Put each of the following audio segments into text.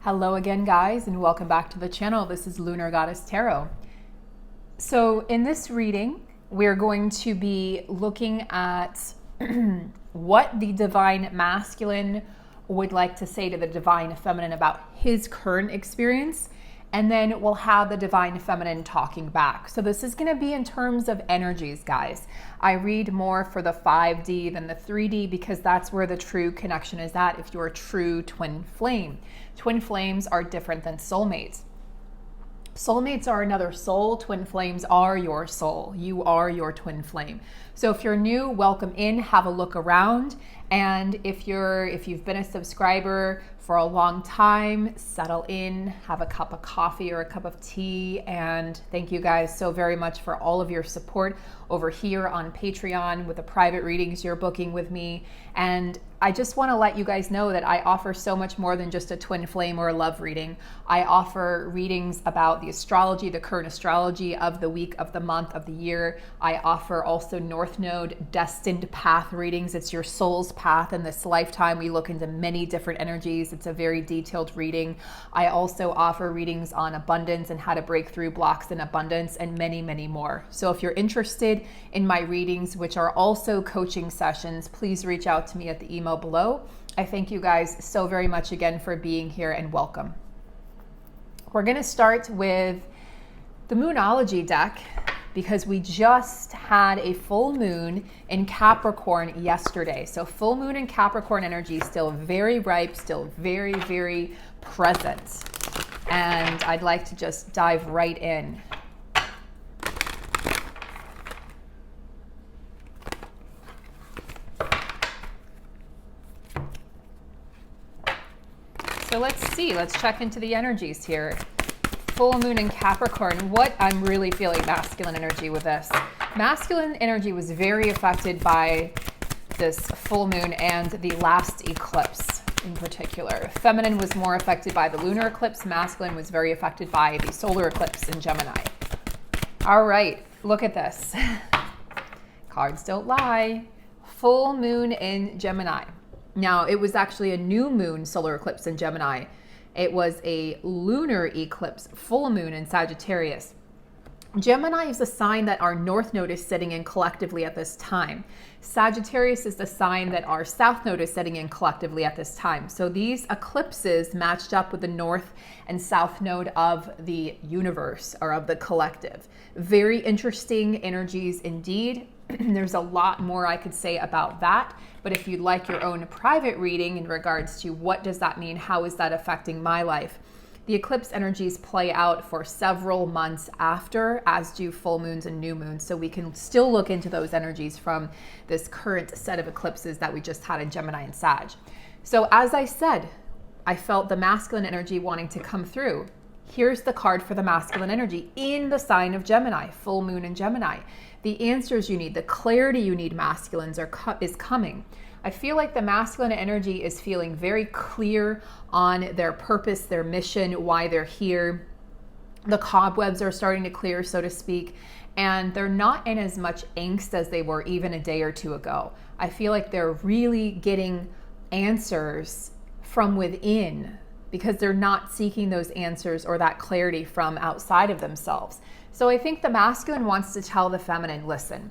Hello again, guys, and welcome back to the channel. This is Lunar Goddess Tarot. So in this reading, we're going to be looking at what the divine masculine would like to say to the divine feminine about his current experience, and then we'll have the divine feminine talking back. So this is going to be in terms of energies, guys. I read more for the 5D than the 3D because that's where the true connection is at if you're a true twin flame. Twin flames are different than soulmates. Soulmates are another soul. Twin flames are your soul. You are your twin flame. So if you're new, welcome in, have a look around. And if you've been a subscriber for a long time, settle in, have a cup of coffee or a cup of tea. And thank you guys so very much for all of your support over here on Patreon with the private readings you're booking with me. And I just want to let you guys know that I offer so much more than just a twin flame or a love reading. I offer readings about the astrology, the current astrology of the week, of the month, of the year. I offer also North Node destined path readings. It's your soul's path in this lifetime. We look into many different energies. It's a very detailed reading. I also offer readings on abundance and how to break through blocks in abundance and many, many more. So if you're interested in my readings, which are also coaching sessions, please reach out to me at the email below. I thank you guys so very much again for being here and welcome. We're going to start with the Moonology deck because we just had a full moon in Capricorn yesterday. So full moon in Capricorn energy still very ripe, still very, very present. And I'd like to just dive right in. So let's see, let's check into the energies here. Full moon in Capricorn, what I'm really feeling masculine energy with this. Masculine energy was very affected by this full moon and the last eclipse in particular. Feminine was more affected by the lunar eclipse. Masculine was very affected by the solar eclipse in Gemini. All right, look at this. Cards don't lie. Full moon in Gemini. Now, it was actually a new moon solar eclipse in Gemini. It was a lunar eclipse, full moon in Sagittarius. Gemini is the sign that our North Node is sitting in collectively at this time. Sagittarius is the sign that our South Node is sitting in collectively at this time. So these eclipses matched up with the North and South Node of the universe or of the collective. Very interesting energies indeed. There's a lot more I could say about that, but if you'd like your own private reading in regards to what does that mean, how is that affecting my life, the eclipse energies play out for several months after, as do full moons and new moons, so we can still look into those energies from this current set of eclipses that we just had in Gemini and Sag. So as I said, I felt the masculine energy wanting to come through. Here's the card for the masculine energy in the sign of Gemini, full moon in Gemini. The answers you need, the clarity you need, masculines is coming. I feel like the masculine energy is feeling very clear on their purpose, their mission, why they're here. The cobwebs are starting to clear, so to speak, and they're not in as much angst as they were even a day or two ago. I feel like they're really getting answers from within because they're not seeking those answers or that clarity from outside of themselves. So I think the masculine wants to tell the feminine, listen,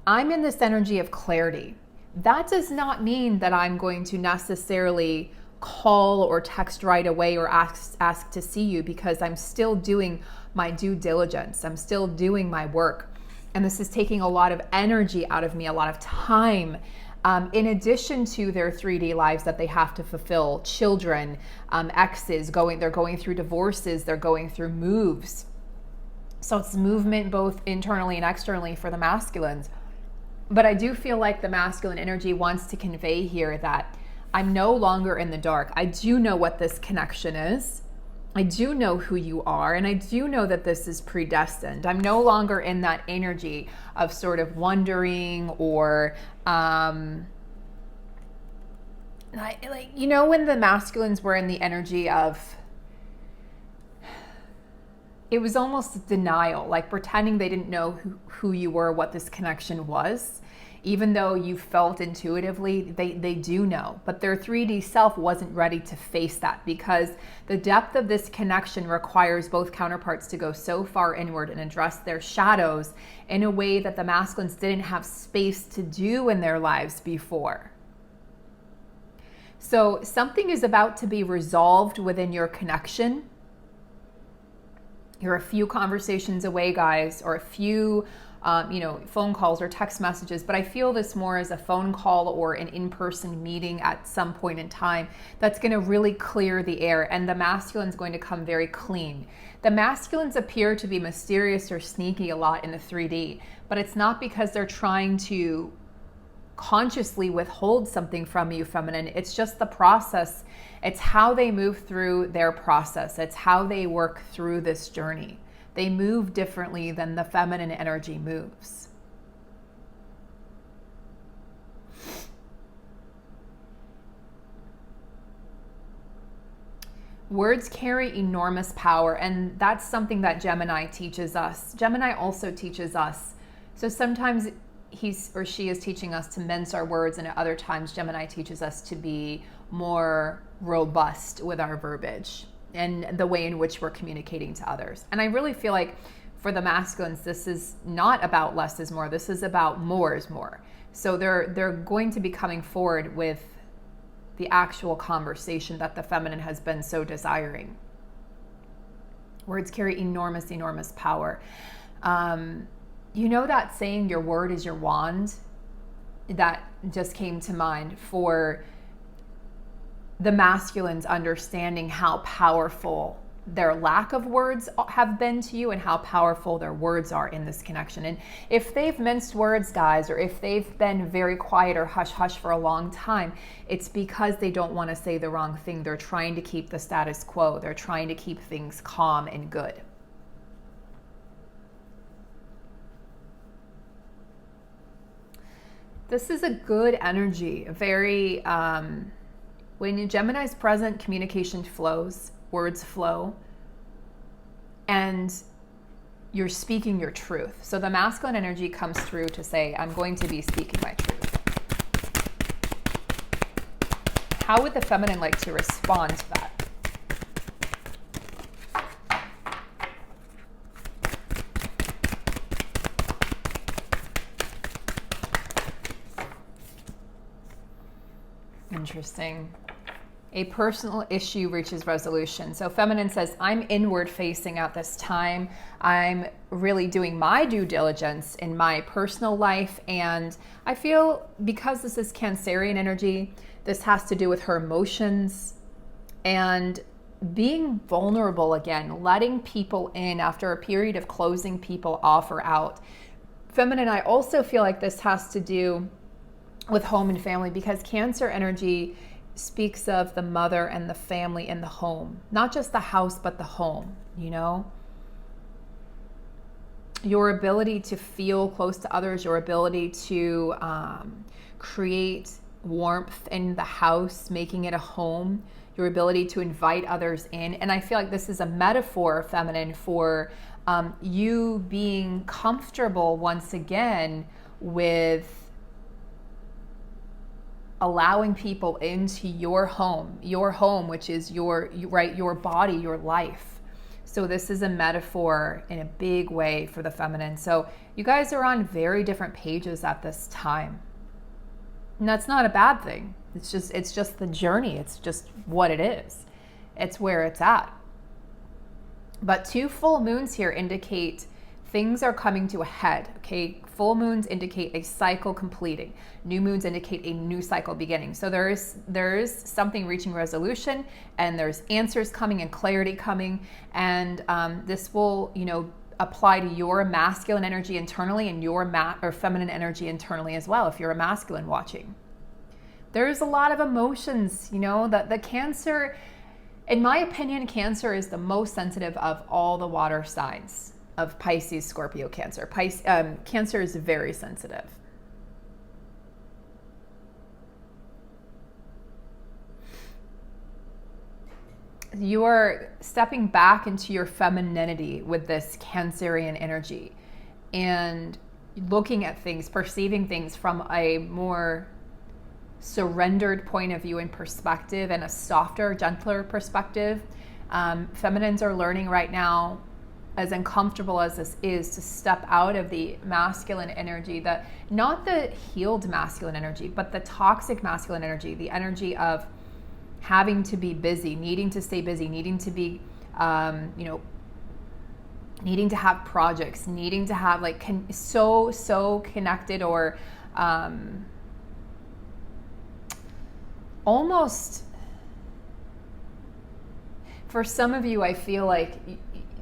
I'm in this energy of clarity. That does not mean that I'm going to necessarily call or text right away or ask to see you because I'm still doing my due diligence. I'm still doing my work. And this is taking a lot of energy out of me, a lot of time. In addition to their 3D lives that they have to fulfill, children, exes, they're going through divorces, they're going through moves. So it's movement both internally and externally for the masculines. But I do feel like the masculine energy wants to convey here that I'm no longer in the dark. I do know what this connection is. I do know who you are, and I do know that this is predestined. I'm no longer in that energy of sort of wondering or when the masculines were in the energy of, it was almost denial, like pretending they didn't know who you were, what this connection was. Even though you felt intuitively, they do know, but their 3D self wasn't ready to face that, because the depth of this connection requires both counterparts to go so far inward and address their shadows in a way that the masculines didn't have space to do in their lives before. So something is about to be resolved within your connection. You're a few conversations away, guys, or a few phone calls or text messages, but I feel this more as a phone call or an in-person meeting at some point in time that's going to really clear the air, and the masculine's going to come very clean. The masculines appear to be mysterious or sneaky a lot in the 3D, but it's not because they're trying to consciously withhold something from you, feminine. It's just the process. It's how they move through their process. It's how they work through this journey. They move differently than the feminine energy moves. Words carry enormous power, and that's something that Gemini teaches us. Gemini also teaches us. So sometimes he's or she is teaching us to mince our words, and at other times Gemini teaches us to be more robust with our verbiage and the way in which we're communicating to others. And I really feel like for the masculines, this is not about less is more. This is about more is more. So they're going to be coming forward with the actual conversation that the feminine has been so desiring. Words carry enormous, enormous power. You know that saying, your word is your wand? That just came to mind for the masculines understanding how powerful their lack of words have been to you and how powerful their words are in this connection. And if they've minced words, guys, or if they've been very quiet or hush hush for a long time, it's because they don't want to say the wrong thing. They're trying to keep the status quo. They're trying to keep things calm and good. This is a good energy, very, when Gemini's present, communication flows, words flow, and you're speaking your truth. So the masculine energy comes through to say, I'm going to be speaking my truth. How would the feminine like to respond to that? Interesting. A personal issue reaches resolution. So feminine says, I'm inward facing at this time. I'm really doing my due diligence in my personal life. And I feel because this is Cancerian energy, this has to do with her emotions and being vulnerable again, letting people in after a period of closing people off or out. Feminine, I also feel like this has to do with home and family, because Cancer energy speaks of the mother and the family in the home, not just the house, but the home, you know? Your ability to feel close to others, your ability to create warmth in the house, making it a home, your ability to invite others in. And I feel like this is a metaphor, feminine, for you being comfortable once again with allowing people into your home, which is your body, your life. So this is a metaphor in a big way for the feminine. So you guys are on very different pages at this time. And that's not a bad thing. It's just the journey. It's just what it is. It's where it's at. But 2 full moons here indicate things are coming to a head, okay? Full moons indicate a cycle completing. New moons indicate a new cycle beginning. So there is something reaching resolution, and there's answers coming and clarity coming. And this will, apply to your masculine energy internally and your feminine energy internally as well, if you're a masculine watching. There's a lot of emotions, the Cancer, in my opinion, Cancer is the most sensitive of all the water signs of Pisces, Scorpio, Cancer. Cancer is very sensitive. You are stepping back into your femininity with this Cancerian energy, and looking at things, perceiving things from a more surrendered point of view and perspective, and a softer, gentler perspective. Feminines are learning right now, as uncomfortable as this is, to step out of the masculine energy, not the healed masculine energy, but the toxic masculine energy, the energy of having to be busy, needing to stay busy, needing to be, needing to have projects, needing to have so connected, or almost, for some of you, I feel like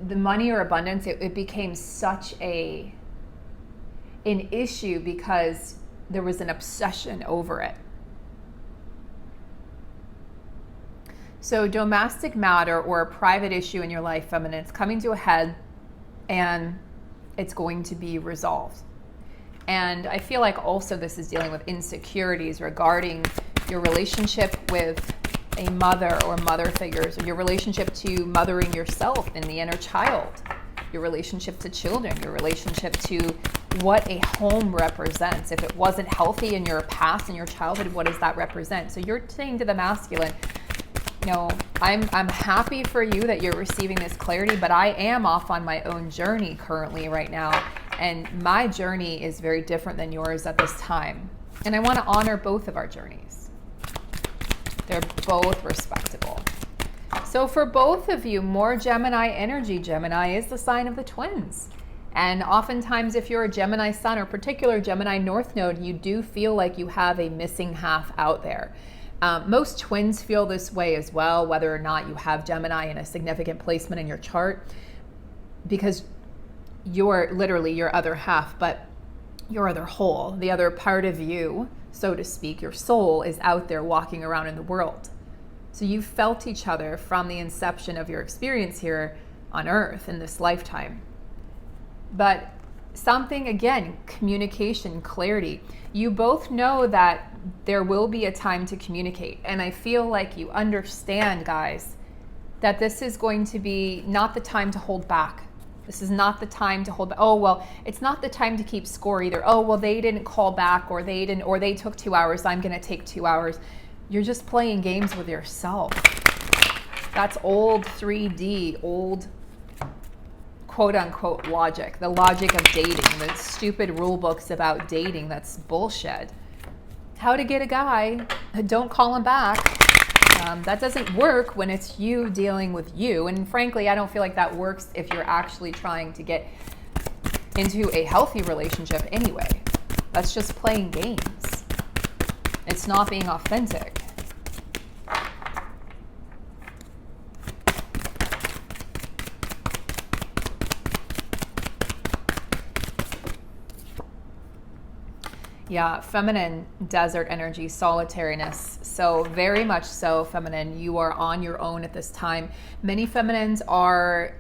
the money or abundance, it became such an issue because there was an obsession over it. So domestic matter or a private issue in your life, feminine, it's coming to a head and it's going to be resolved. And I feel like also this is dealing with insecurities regarding your relationship with a mother or mother figures, or your relationship to mothering yourself and the inner child, your relationship to children, your relationship to what a home represents. If it wasn't healthy in your past, in your childhood, what does that represent? So you're saying to the masculine, I'm happy for you that you're receiving this clarity, but I am off on my own journey currently right now. And my journey is very different than yours at this time. And I want to honor both of our journeys. They're both respectable. So for both of you, more Gemini energy. Gemini is the sign of the twins. And oftentimes if you're a Gemini sun or particular Gemini North Node, you do feel like you have a missing half out there. Most twins feel this way as well, whether or not you have Gemini in a significant placement in your chart, because you're literally your other half, but your other whole, the other part of you, so to speak, your soul is out there walking around in the world. So you've felt each other from the inception of your experience here on Earth in this lifetime. But something, again, communication, clarity. You both know that there will be a time to communicate. And I feel like you understand, guys, that this is going to be not the time to hold back. This is not the time to hold back. Oh, well, it's not the time to keep score either. Oh, well, they didn't call back, or they took 2 hours. I'm going to take 2 hours. You're just playing games with yourself. That's old 3D, old quote unquote logic, the logic of dating, the stupid rule books about dating. That's bullshit. How to get a guy, don't call him back. That doesn't work when it's you dealing with you. And frankly, I don't feel like that works if you're actually trying to get into a healthy relationship anyway. That's just playing games. It's not being authentic. Yeah, feminine, desert energy, solitariness. So very much so, feminine, you are on your own at this time. Many feminines are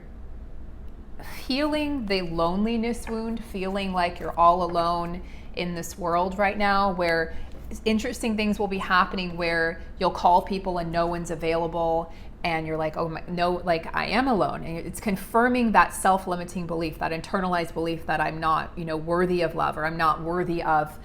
healing the loneliness wound, feeling like you're all alone in this world right now, where interesting things will be happening where you'll call people and no one's available. And you're like, oh, no, like I am alone. And it's confirming that self-limiting belief, that internalized belief that I'm not, worthy of love, or I'm not worthy of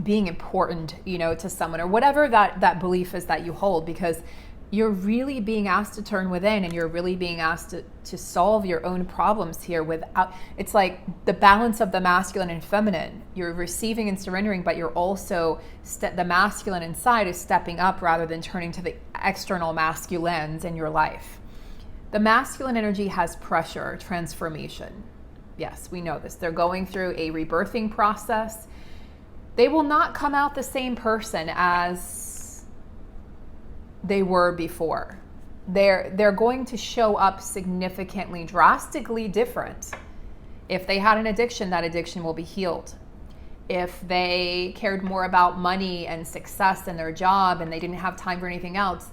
being important, to someone, or whatever that belief is that you hold, because you're really being asked to turn within, and you're really being asked to solve your own problems here without, it's like the balance of the masculine and feminine. You're receiving and surrendering, but you're also, the masculine inside is stepping up rather than turning to the external masculines in your life. The masculine energy has pressure, transformation. Yes, we know this. They're going through a rebirthing process. They will not come out the same person as they were before. They're going to show up significantly, drastically different. If they had an addiction, that addiction will be healed. If they cared more about money and success in their job and they didn't have time for anything else,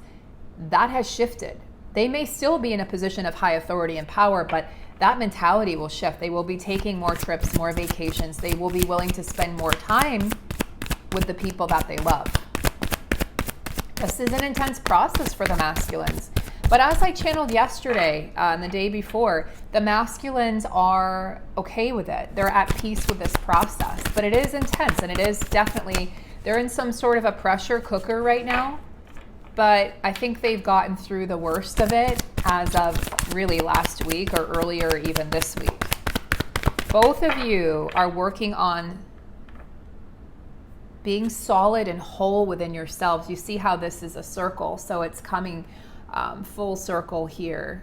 that has shifted. They may still be in a position of high authority and power, but that mentality will shift. They will be taking more trips, more vacations. They will be willing to spend more time with the people that they love. This is an intense process for the masculines. But as I channeled yesterday and the day before, the masculines are okay with it. They're at peace with this process. But it is intense, and it is definitely, they're in some sort of a pressure cooker right now. But I think they've gotten through the worst of it as of really last week or earlier even this week. Both of you are working on being solid and whole within yourselves. You see how this is a circle, so it's coming full circle here.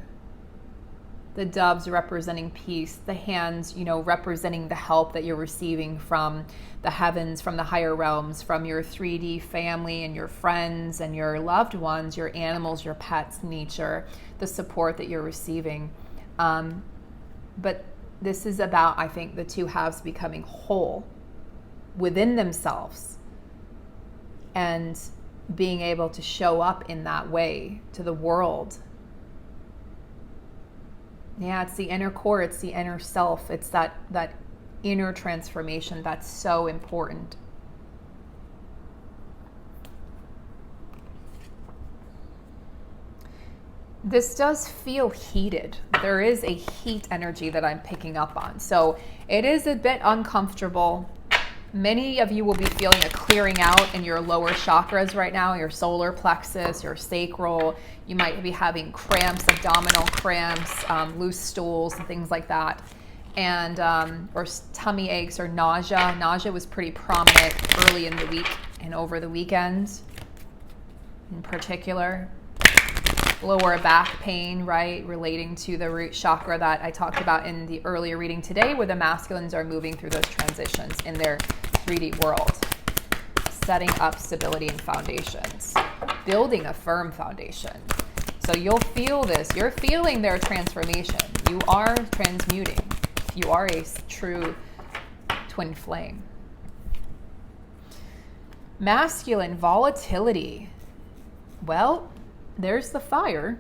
The doves representing peace, the hands, representing the help that you're receiving from the heavens, from the higher realms, from your 3D family and your friends and your loved ones, your animals, your pets, nature, the support that you're receiving. But this is about, I think, the two halves becoming whole within themselves and being able to show up in that way to the world. Yeah, it's the inner core, it's the inner self, it's that inner transformation that's so important. This does feel heated. There is a heat energy that I'm picking up on. So it is a bit uncomfortable. Many of you will be feeling a clearing out in your lower chakras right now, your solar plexus, your sacral. You might be having cramps, abdominal cramps, loose stools, and things like that. And or tummy aches or nausea. Nausea was pretty prominent early in the week and over the weekend in particular. Lower back pain, right, relating to the root chakra that I talked about in the earlier reading today, where the masculines are moving through those transitions in their 3D world, setting up stability and foundations, building a firm foundation. So you'll feel this. You're feeling their transformation. You are transmuting. You are a true twin flame. Masculine volatility. Well, there's the fire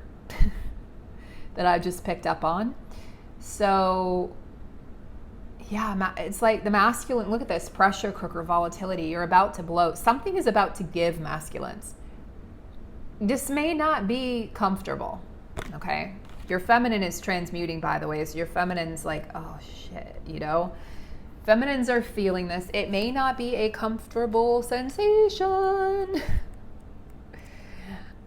that I just picked up on. So yeah, it's like the masculine, look at this, pressure cooker volatility. You're about to blow. Something is about to give, masculines. This may not be comfortable, okay? Your feminine is transmuting, by the way. So your feminine's like, oh shit, Feminines are feeling this. It may not be a comfortable sensation.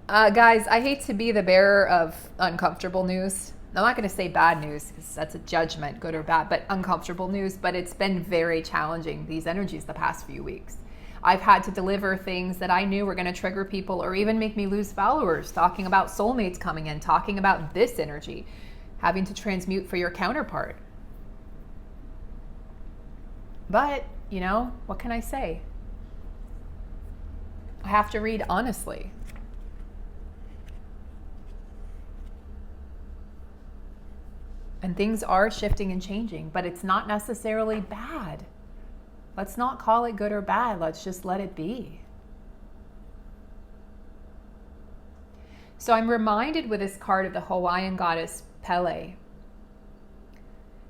Guys, I hate to be the bearer of uncomfortable news. I'm not going to say bad news because that's a judgment, good or bad, but uncomfortable news. But it's been very challenging, these energies, the past few weeks. I've had to deliver things that I knew were going to trigger people or even make me lose followers, talking about soulmates coming in, talking about this energy, having to transmute for your counterpart. But, what can I say? I have to read honestly. And things are shifting and changing, but it's not necessarily bad. Let's not call it good or bad. Let's just let it be. So I'm reminded with this card of the Hawaiian goddess Pele.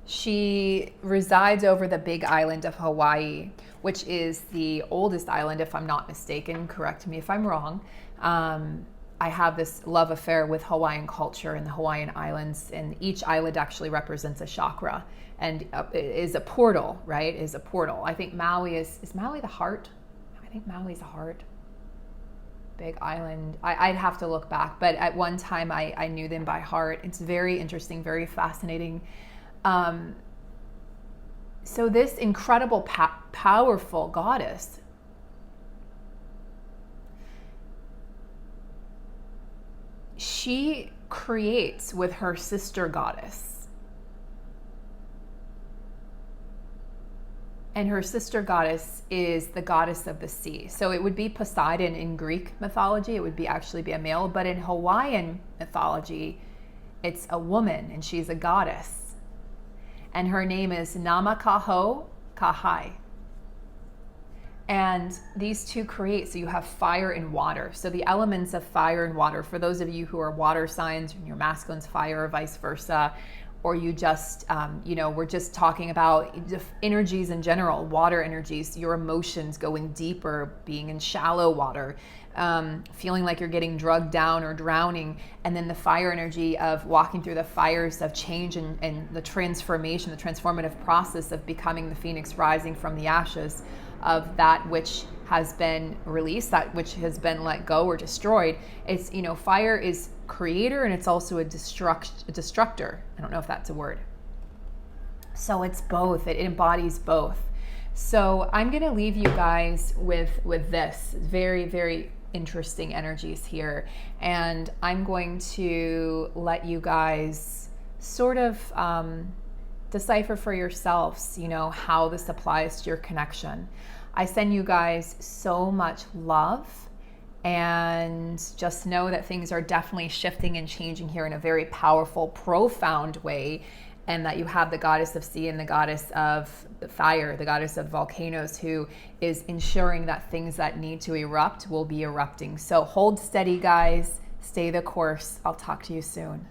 She resides over the big island of Hawaii, which is the oldest island, if I'm not mistaken. Correct me if I'm wrong. I have this love affair with Hawaiian culture and the Hawaiian Islands, and each island actually represents a chakra and is a portal, right? Is a portal. I think Maui is Maui the heart? I think Maui's the heart. Big island. I'd have to look back, but at one time I knew them by heart. It's very interesting, very fascinating. So this incredible, powerful goddess, she creates with her sister goddess. And her sister goddess is the goddess of the sea. So it would be Poseidon in Greek mythology. It would actually be a male. But in Hawaiian mythology, it's a woman and she's a goddess. And her name is Namakaho Kahai. And these two create, so you have fire and water. So the elements of fire and water, for those of you who are water signs, your masculine's fire or vice versa, or you just, we're just talking about energies in general, water energies, your emotions going deeper, being in shallow water, feeling like you're getting drugged down or drowning. And then the fire energy of walking through the fires of change and the transformation, the transformative process of becoming the phoenix rising from the ashes of that which has been released, that which has been let go or destroyed. It's, you know, fire is creator and it's also a destructor. I don't know if that's a word. So it's both. It embodies both. So I'm going to leave you guys with this very, very interesting energies here. And I'm going to let you guys sort of decipher for yourselves, you know, how this applies to your connection. I send you guys so much love, and just know that things are definitely shifting and changing here in a very powerful, profound way, and that you have the goddess of sea and the goddess of fire, the goddess of volcanoes, who is ensuring that things that need to erupt will be erupting. So hold steady, guys. Stay the course. I'll talk to you soon.